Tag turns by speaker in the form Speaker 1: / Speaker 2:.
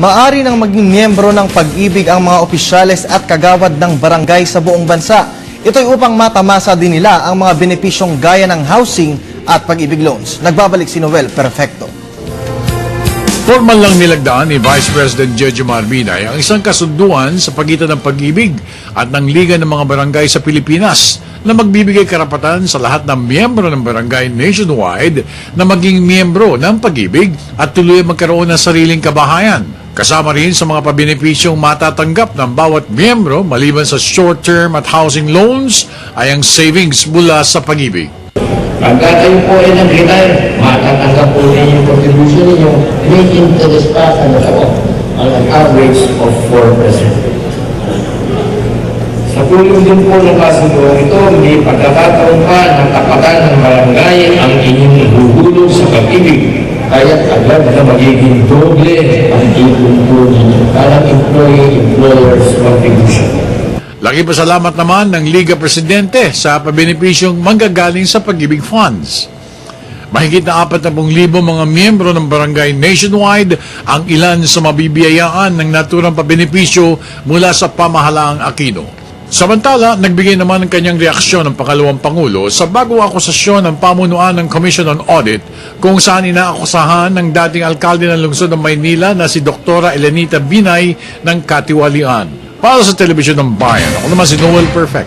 Speaker 1: Maaari nang maging miyembro ng Pag-ibig ang mga opisyales at kagawad ng barangay sa buong bansa. Ito'y upang matamasa din nila ang mga benepisyong gaya ng housing at Pag-ibig loans. Nagbabalik si Noel Perfecto.
Speaker 2: Formal lang nilagdaan ni Vice President Jojo Marbinay ang isang kasunduan sa pagitan ng Pag-ibig at ng Liga ng mga Barangay sa Pilipinas na magbibigay karapatan sa lahat ng miyembro ng barangay nationwide na maging miyembro ng Pag-ibig at tuloy magkaroon ng sariling kabahayan. Kasama rin sa mga pabenepisyong matatanggap ng bawat miyembro maliban sa short-term at housing loans ay ang savings mula sa Pag-ibig.
Speaker 3: Pagka kayo po ay nag-retire, matatanggap po ninyo yung contribution ninyo, may interest pa sa natawa, on an average of 4%. Sa tulong din po ng kasunduan ito, may pagkakataon pa ng tapatan ng barangay ang inyong ihuhulog sa Pag-ibig. Kaya agad na magiging doble ang ipon po ninyo. Parang employee-employers contribution.
Speaker 2: Laki pasalamat naman ng Liga Presidente sa pabenepisyong manggagaling sa Pag-ibig Funds. Mahigit na 40,000 mga miyembro ng barangay nationwide ang ilan sa mabibiyayaan ng naturang pabenepisyo mula sa pamahalaang Aquino. Samantala, nagbigay naman ng kanyang reaksyon ng pangalawang Pangulo sa bagong akusasyon ng pamunuan ng Commission on Audit kung saan inaakusahan ng dating alkalde ng lungsod ng Maynila na si Dr. Elenita Binay ng katiwalian. Para sa Telebisyon ng Bayan, ako naman si Noel Perfect.